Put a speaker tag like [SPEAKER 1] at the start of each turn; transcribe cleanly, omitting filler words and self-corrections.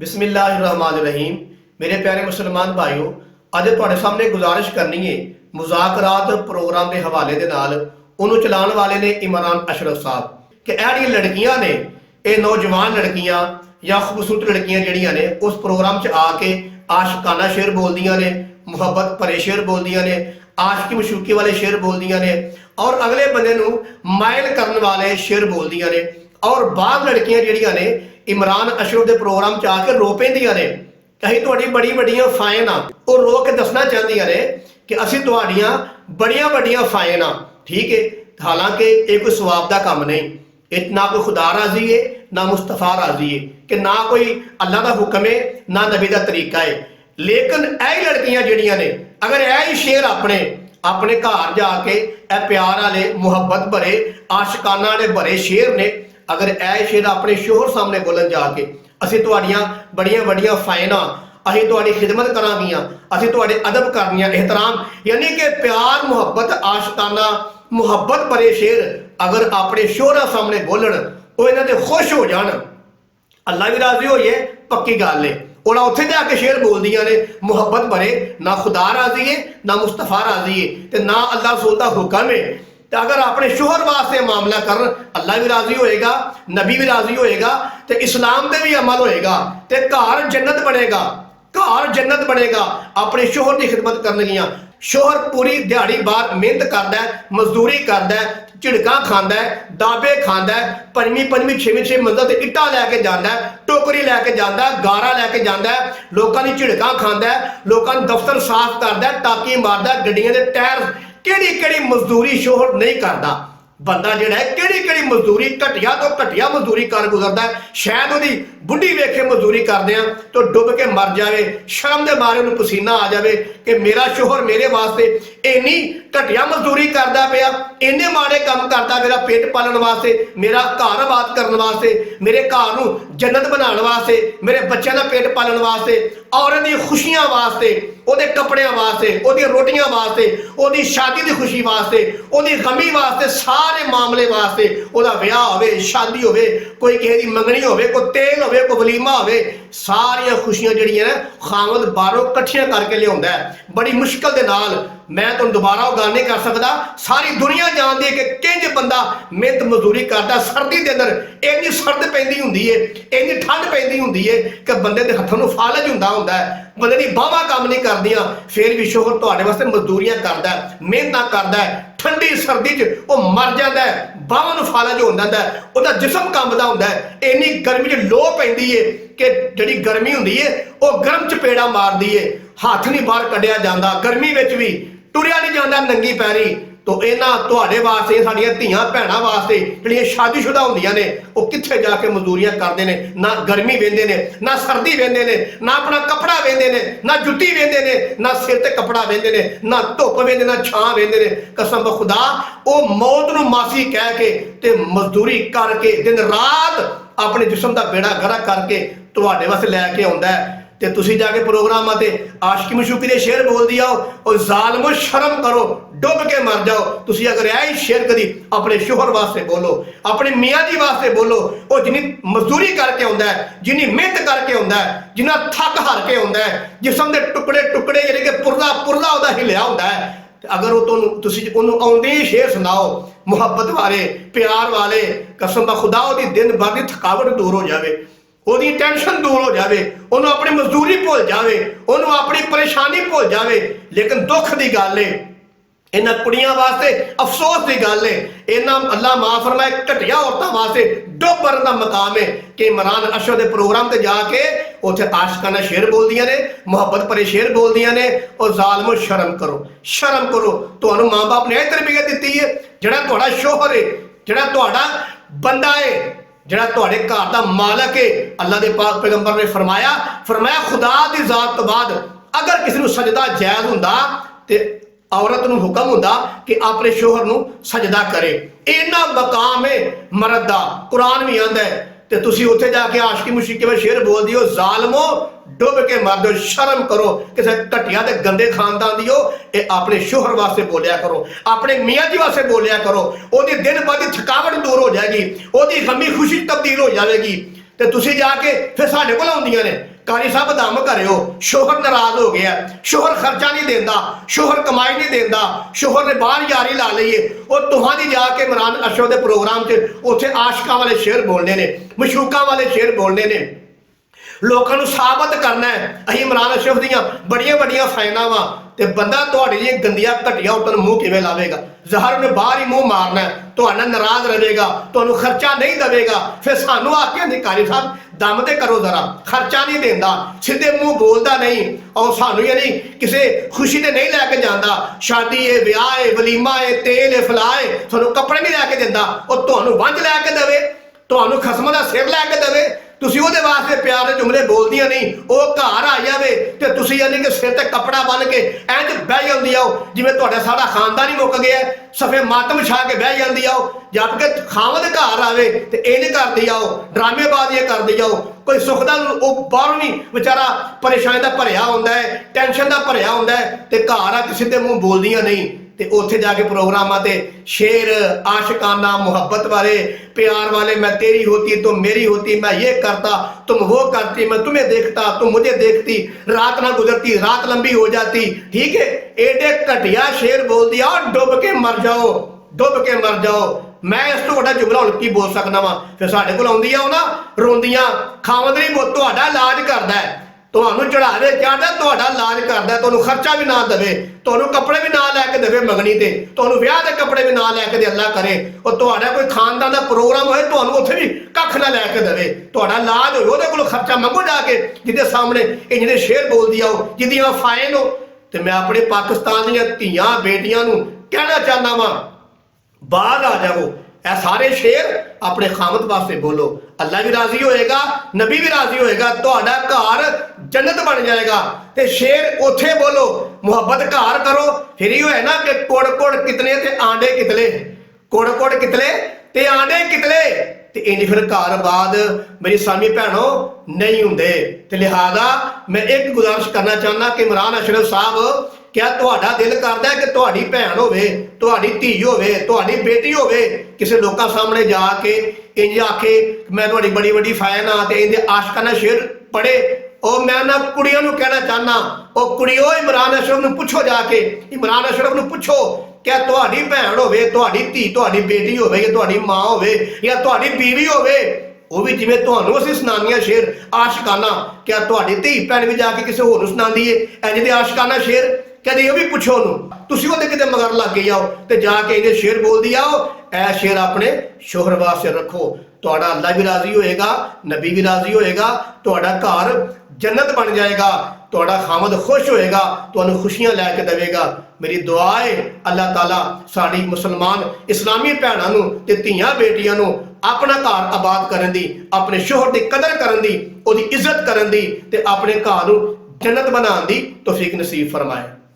[SPEAKER 1] बिस्मिल्लाहिर्रहमानिर्रहीम। मेरे प्यारे मुसलमान भाइयों, अज तुहाडे सामने गुजारिश करनी है मुज़ाकरात प्रोग्राम के हवाले दे नाल उन्होंने चलाने वाले ने इमरान अशरफ साहब कि एह लड़कियां ने ये नौजवान लड़कियां या खूबसूरत लड़कियां जड़ियां ने उस प्रोग्राम च आके आशिकाना शेर बोलदियां ने, मुहब्बत भरे शेर बोलदियां ने, आशिकी मशूकी वाले शेर बोलदियां ने और अगले बंदे नूं मायल करने वाले शेर बोलदियां ने। और बाद लड़कियां जड़ियां ने इमरान अशरफ के प्रोग्राम च आके रो पैंदियां ने कि असीं तुहाडी बड़ी बड़ियां फाइन आ। वो रो के दसना चाहदियां ने कि असीं तुहाडियां बड़ियां बड़ियां फाइन आ। ठीक है, हालांकि ये कोई सवाब का काम नहीं, ये ना कोई खुदा राजी है ना मुस्तफा राजी है कि ना कोई अल्लाह का हुक्म है ना नबी का तरीका है। लेकिन यही लड़कियां जड़ियां ने अगर यही शेर अपने अपने घर जाके ए प्यार वाले मुहब्बत भरे आशिकाना वाले भरे शेर ने, अगर ए शेर अपने शोहर सामने बोलन जाके असीं तुहाडियां बड़ियां बड़ियां फाइना, असीं तुहाडी खिदमत करांगियां, असीं तुहाडे अदब करनियां, एहतराम यानी कि प्यार मुहब्बत आशिकाना मुहब्बत भरे शेर अगर अपने शोहरा सामने बोलन वो इन्हां ते खुश हो जान, अल्लाह भी राजी हो जाए, पक्की गल है। और उत्थे जाके शेर बोलदियां ने मुहब्बत भरे, ना खुदा राजी है ना मुस्तफा राजी है ते ना अल्लाह रसूल दा हुक्म है। तो अगर अपने शोहर वास्ते मामला कर अल्लाह भी राजी होएगा, नबी भी राजी होएगा, तो इस्लाम पे भी अमल होएगा, तो घर जन्नत बनेगा, घर जन्नत बनेगा। अपने शोहर की खिदमत करनगियां। शोहर पूरी दिहाड़ी बार मेहनत करता है, मजदूरी करता है, झिड़का खाता है, दाबे खाता है, पंजवीं पंजवीं छेवीं छेवीं मंजिल से इट्टा लैके जाता है, टोकरी लैके जाता है, गारा लैके जाता है, लोगों की झिड़का खाता है, लोगों दफ्तर साफ करता है, टाकी मारता है, गड्डियां के टायर केड़ी केड़ी मजदूरी शोहर नहीं करता। बंदा जिहड़ा है केड़ी केड़ी मजदूरी घटिया तो घटिया मजदूरी कर गुजरता है, शायद उसकी बुढ़ी वेखे मजदूरी करदे तो डुब के मर जाए, शर्म के मारे उन्हें पसीना आ जाए कि मेरा शोहर मेरे वास्ते इन्नी घटिया मजदूरी करता पिया, इन्ने माड़े काम करता मेरा पेट पालन वास्ते, मेरा घर आबाद करने वास्ते, मेरे घर नूं जन्नत बनाने वास्ते, मेरे बच्चों का पेट पालन वास्ते, औरत दी खुशियां वास्ते, ਉਹਦੇ ਕੱਪੜਿਆਂ ਵਾਸਤੇ, ਉਹਦੀਆਂ ਰੋਟੀਆਂ ਵਾਸਤੇ, ਉਹਦੀ ਸ਼ਾਦੀ ਦੀ ਖੁਸ਼ੀ ਵਾਸਤੇ, ਉਹਦੀ ਗਮੀ ਵਾਸਤੇ, ਸਾਰੇ ਮਾਮਲੇ ਵਾਸਤੇ, ਉਹਦਾ ਵਿਆਹ ਹੋਵੇ, ਸ਼ਾਦੀ ਹੋਵੇ, ਕੋਈ ਕਿਸੇ ਦੀ ਮੰਗਣੀ ਹੋਵੇ, ਕੋਈ ਤੇਲ ਹੋਵੇ, ਕੋਈ ਵਲੀਮਾ ਹੋਵੇ, ਸਾਰੀਆਂ ਖੁਸ਼ੀਆਂ ਜਿਹੜੀਆਂ ਨੇ ਖਾਮਦ ਬਾਹਰੋਂ ਇਕੱਠੀਆਂ ਕਰਕੇ ਲਿਆਉਂਦਾ ਹੈ बड़ी मुश्किल के नाल। मैं तुम दोबारा वो गल नहीं कर सकता, सारी दुनिया जानती है कि किंज बंदा मेहनत मजदूरी करता, सर्दी के अंदर इन्नी सर्द पैंदी हुंदी है, इन्नी ठंड पैंदी हुंदी है कि बंदे के हथों फालज हुंदा है, बंदे दी बाहवां काम नहीं करदियां, फिर भी शोहर तुहाडे वास्ते मजदूरियां करदा है, मेहनत करदा है, ठंडी सर्दी च वो मर जाता है, बाहवां नूं फालज हो जाता है, उसका जिसम कंबदा हुंदा है। इन्नी गर्मी च लो पैंदी है कि जिहड़ी गर्मी हुंदी है वो गर्म चपेड़ा मारदी है, हाथ नहीं बाहर कढ़िया जाता, गर्मी में भी टुरिया नहीं जाता नंगी पैरी। तो इन्हां तुहाडे वास्ते साडियां धीआं भैणां वास्ते जिहड़ियां शादीशुदा हुंदियां ने वो कित्थे जाके मजदूरियां करदे ने, ना गर्मी वेंदे ने, ना सर्दी वेंदे ने, ना अपना कपड़ा वेंदे ने, ना जुत्ती वेंदे ने, ना सिर ते कपड़ा वेंदे ने, ना धुप वेंदे, ना छां वेंदे ने। कसम खुदा वो मौत नूं मासी कह के ते मजदूरी करके दिन रात अपने जिस्म दा बेड़ा गड़ा करके तुहाडे वास्ते लैके आउंदा है। ते तुसी जाके प्रोग्राम आते आशिकी मशूकी दे शेर बोल दिया और जालमो शर्म करो, डुब के मर जाओ। तुसी अगर यही शेर कदी अपने शोहर वास्ते बोलो, अपने मियाँ जी वास्ते बोलो, वो जिन्नी मजदूरी करके आउंदा है, जिन्नी मेहनत करके आउंदा है, जिन्ना थक हार के आउंदा है, जिस्म दे टुकड़े टुकड़े यानी कि पुरला पुरला उहदा हिलिया हुंदा है, अगर वो तुसी उन्होंने आउंदे ही शेर सुनाओ मुहब्बत वाले प्यार वाले, कसम खुदा उहदी दिन भर की थकावट दूर हो जाए, ਉਹਦੀ ਟੈਨਸ਼ਨ दूर हो जाए, ਉਹਨੂੰ अपनी मजदूरी भुल जाए, ਉਹਨੂੰ अपनी परेशानी भुल जाए। लेकिन दुख की गल है, इन्हां कुड़ियां वास्ते अफसोस की गल है, इन्हां अल्लाह माफ फरमाए घटिया औरतां वास्ते डुब मरन का मकाम है कि इमरान अशरफ के प्रोग्राम से जाके उत्थे आशिकाना शेर बोलदियां ने, मुहब्बत भरे शेर बोलदियां ने। और जालमो शर्म करो, शर्म करो। तुहानूं माँ बाप ने यह तरबियत दी है, जिहड़ा तुहाडा शोहर है, जिहड़ा तुहाडा बंदा है, जिहड़ा तुहाडे घर दा मालक है, अल्लाह दे पाक पैगंबर ने फरमाया खुदा दी जात तो बाद अगर किसी नूं सजदा जायज़ हुंदा ते औरत नूं हुक्म हुंदा कि अपने शोहर नूं सजदा करे। इन्ना मकाम है मर्द दा, कुरान भी आंदा है। ते तुसी उत्थे जाके आशिकी मुशीकी में शेर बोल दियो, जालमो डुब के मर दो, शर्म करो। किसी घटिया ते गंदे खानदान दी हो, ये अपने शोहर वास्ते बोलिया करो, अपने मियाँ जी वास्ते बोलिया करो। ओदी दिन बाद थकावट दूर हो जाएगी, ओदी गमी खुशी तब्दील हो जाएगी। ਤੇ ਤੁਸੀਂ ਜਾ ਕੇ ਫਿਰ ਸਾਡੇ ਕੋਲ ਆਉਂਦੀਆਂ ਨੇ ਕਾਰੀ ਸਾਹਿਬ ਦਮ ਕਰਿਓ, ਸ਼ੋਹਰ ਨਾਰਾਜ਼ ਹੋ ਗਿਆ, ਸ਼ੋਹਰ ਖਰਚਾ ਨਹੀਂ ਦਿੰਦਾ, ਸ਼ੋਹਰ ਕਮਾਈ ਨਹੀਂ ਦਿੰਦਾ, ਸ਼ੋਹਰ ਨੇ ਬਾਹਰ ਯਾਰੀ ਲਾ ਲਈਏ। ਉਹ ਤੁਹਾਡੀ ਜਾ ਕੇ ਇਮਰਾਨ ਅਸ਼ਰਫ ਦੇ ਪ੍ਰੋਗਰਾਮ 'ਚ ਉੱਥੇ ਆਸ਼ਕਾਂ ਵਾਲੇ ਸ਼ੇਰ ਬੋਲਣੇ ਨੇ, ਮਸ਼ੂਕਾਂ ਵਾਲੇ ਸ਼ੇਰ ਬੋਲਣੇ ਨੇ, ਲੋਕਾਂ ਨੂੰ ਸਾਬਤ ਕਰਨਾ ਹੈ ਅਸੀਂ ਇਮਰਾਨ ਅਸ਼ਰਫ ਦੀਆਂ ਬੜੀਆਂ ਵੱਡੀਆਂ ਫੈਨਾਂ ਵਾਂ। ਤੇ ਬੰਦਾ ਤੁਹਾਡੀ ਜਿਹੀਆਂ ਗੰਦੀਆਂ ਘਟੀਆਂ ਉੱਤੋਂ ਮੂੰਹ ਕਿਵੇਂ ਲਾਵੇਗਾ? ਜ਼ਹਰ ਨੇ ਬਾਹਰ ਹੀ ਮੂੰਹ ਮਾਰਨਾ, ਤੁਹਾਡਾ ਨਾਰਾਜ਼ ਰਹੇਗਾ, ਤੁਹਾਨੂੰ ਖਰਚਾ ਨਹੀਂ ਦੇਵੇਗਾ। ਫਿਰ ਸਾਨੂੰ ਆ ਕੇ ਨਿਕਾਰੀ ਸਾਹਿਬ ਦਮ ਤੇ ਕਰੋ ਜ਼ਰਾ, ਖਰਚਾ ਨਹੀਂ ਦਿੰਦਾ, ਸਿੱਧੇ ਮੂੰਹ ਬੋਲਦਾ ਨਹੀਂ, ਔਰ ਸਾਨੂੰ ਯਾਨੀ ਕਿਸੇ ਖੁਸ਼ੀ ਤੇ ਨਹੀਂ ਲੈ ਕੇ ਜਾਂਦਾ, ਸ਼ਾਦੀ ਏ, ਵਿਆਹ ਏ, ਵਲੀਮਾ ਏ, ਤੇਲ ਏ, ਫਲਾਹ ਏ, ਤੁਹਾਨੂੰ ਕੱਪੜੇ ਨਹੀਂ ਲੈ ਕੇ ਦਿੰਦਾ, ਉਹ ਤੁਹਾਨੂੰ ਵੰਝ ਲੈ ਕੇ ਦੇਵੇ, ਤੁਹਾਨੂੰ ਖਸਮਾਂ ਦਾ ਸਿਰ ਲੈ ਕੇ ਦੇਵੇ। ਤੁਸੀਂ ਉਹਦੇ ਵਾਸਤੇ ਪਿਆਰ ਦੇ ਜੁਮਲੇ ਬੋਲਦੀਆਂ ਨਹੀਂ। ਉਹ ਘਰ ਆ ਜਾਵੇ ਤੇ ਤੁਸੀਂ ਯਾਨੀ ਕਿ ਸਿਰ ਤੇ ਕੱਪੜਾ ਬੰਨ ਕੇ ਇੰਜ ਬਹਿ ਜਾਂਦੀ ਆਓ ਜਿਵੇਂ ਤੁਹਾਡਾ ਸਾਰਾ ਖਾਨਦਾਨ ਹੀ ਮੁੱਕ ਗਿਆ, ਸਫੇ ਮਾਤਮ ਛਾ ਕੇ ਬਹਿ ਜਾਂਦੀ ਆਓ। ਜਦ ਕਿ ਖਾਵਦ ਘਰ ਆਵੇ ਤੇ ਇੰਜ ਕਰਦੀ ਆਓ, ਡਰਾਮੇਬਾਜ਼ੀਆਂ ਕਰਦੀ ਆਓ। ਕੋਈ ਸੁੱਖ ਦਾ ਉਹ ਬਾਹਰੋਂ ਨਹੀਂ ਵਿਚਾਰਾ ਪਰੇਸ਼ਾਨੀ ਦਾ ਭਰਿਆ ਹੁੰਦਾ ਹੈ, ਟੈਨਸ਼ਨ ਦਾ ਭਰਿਆ ਹੁੰਦਾ ਹੈ, ਤੇ ਘਰ ਆ ਕੇ ਸਿੱਧੇ ਮੂੰਹ ਬੋਲਦੀਆਂ ਨਹੀਂ। ਤੇ ਉੱਥੇ ਜਾ ਕੇ प्रोग्रामां ते शेर आशिकाना मोहब्बत वाले, प्यार वाले, मैं तेरी होती तुम मेरी होती, मैं ये करता तुम वो करती, मैं तुम्हें देखता तुम मुझे देखती, रात ना गुजरती रात लंबी हो जाती। ठीक है, एडे घटिया शेर बोल दिया, डुब के मर जाओ, डुब के मर जाओ। मैं इस तो वड्डा जुमला हुण की बोल सकना वा? फिर साडे कोल आउंदियां ना रोंदियां, खावंद नहीं तुहाडा इलाज करदा है, ਤੁਹਾਨੂੰ ਚੜਾਵੇ ਚੜਦਾ, ਤੁਹਾਡਾ ਇਲਾਜ ਕਰਦਾ, ਤੁਹਾਨੂੰ ਖਰਚਾ ਵੀ ਨਾ ਦੇਵੇ, ਤੁਹਾਨੂੰ ਕੱਪੜੇ ਵੀ ਨਾ ਲੈ ਕੇ ਦੇਵੇ ਮੰਗਣੀ ਤੇ, ਤੁਹਾਨੂੰ ਵਿਆਹ ਦੇ ਕੱਪੜੇ ਵੀ ਨਾ ਲੈ ਕੇ ਦੇ, ਅੱਲਾ ਕਰੇ ਉਹ ਤੁਹਾਡਾ ਕੋਈ ਖਾਨਦਾਨ ਦਾ ਪ੍ਰੋਗਰਾਮ ਹੋਏ ਤੁਹਾਨੂੰ ਉੱਥੇ ਵੀ ਕੱਖ ਨਾ ਲੈ ਕੇ ਦੇਵੇ, ਤੁਹਾਡਾ ਇਲਾਜ ਹੋਵੇ, ਉਹਦੇ ਕੋਲ ਖਰਚਾ ਮੰਗੋ ਜਾ ਕੇ, ਜਿਹਦੇ ਸਾਹਮਣੇ ਇਹ ਜਿਹੜੇ ਸ਼ੇਰ ਬੋਲਦੀ ਆਓ, ਜਿਹਦੀਆਂ ਫਾਇਨ ਹੋ। ਤੇ ਮੈਂ ਆਪਣੇ ਪਾਕਿਸਤਾਨ ਦੀਆਂ ਧੀਆਂ ਬੇਟੀਆਂ ਨੂੰ ਕਹਿਣਾ ਚਾਹੁੰਦਾ ਵਾਂ, ਬਾਹਰ ਆ ਜਾਵੋ। ਇਹ ਸਾਰੇ ਸ਼ੇਰ ਆਪਣੇ ਖਾਮਦ ਵਾਸਤੇ ਬੋਲੋ, ਅੱਲਾ ਵੀ ਰਾਜ਼ੀ ਹੋਏਗਾ, ਨਬੀ ਵੀ ਰਾਜ਼ੀ ਹੋਏਗਾ, ਤੁਹਾਡਾ ਘਰ जन्नत बन जाएगा। ते शेर उथे बोलो, मुहब्बत घर करो। फिर ये है ना कि कोड़ कोड़ कितने ते आंडे कितले, कोड़ कोड़ कितले ते आंडे कितले, ते इंज फिर घर बाद मेरी सामी भैनों नहीं होंदे। ते लिहाजा मैं एक गुजारिश करना चाहना कि इमरान अशरफ साहब, क्या तुहाडा दिल करदा है कि तुहाडी भैन होवे, तुहाडी धी होवे, तुहाडी बेटी होवे, किसी लोकां सामने जाके इंज आखे मैं तुहाडी बड़ी बड़ी फैन हाँ, ते इंदे आशिकाना शेर पढ़े। और मैं ना कुड़ियों को कहना चाहना, और कुड़ियों इमरान अशरफ नूं पुछो जाके, इमरान अशरफ नूं पुछो क्या तुहाडी भैन होवे, तुहाडी धी, तुहाडी बेटी होवे, या तुहाडी मां होवे, या तुहाडी बीवी होवे, वो भी जिवें तुहानूं असीं सुणांदियां शेर आशिकाना, क्या तुहाडी धी भैन भी जाके किसी होर नूं सुणांदी है इंज दे आशिकाना शेर? कहते ये भी पुछो ਉਹਨੂੰ, ਤੁਸੀਂ ਉਹਦੇ ਕਿਤੇ ਮਗਰ ਲੱਗ ਕੇ ਆਓ ਤੇ ਜਾ ਕੇ ਇਹਦੇ ਸ਼ੇਰ ਬੋਲਦੀ ਆਓ। ਇਹ ਸ਼ੇਰ ਆਪਣੇ ਸ਼ੋਹਰ ਵਾਸਤੇ ਰੱਖੋ, ਤੁਹਾਡਾ ਅੱਲਾ ਵੀ ਰਾਜ਼ੀ ਹੋਏਗਾ, ਨਬੀ ਵੀ ਰਾਜ਼ੀ ਹੋਏਗਾ, ਤੁਹਾਡਾ ਘਰ जन्नत बन जाएगा, ਤੁਹਾਡਾ ਖਾਮਦ खुश होएगा, ਤੁਹਾਨੂੰ खुशियां लैके देवेगा। मेरी दुआ है अल्लाह ताला साड़ी मुसलमान इस्लामी भैनों नूं ते धीआं बेटियां नूं अपना घर आबाद करन दी, अपने शोहर की कदर करन दी, उहदी इज्जत करन दी, ते अपने घर नूं जन्नत बनाउण दी तौफीक नसीब फरमाए।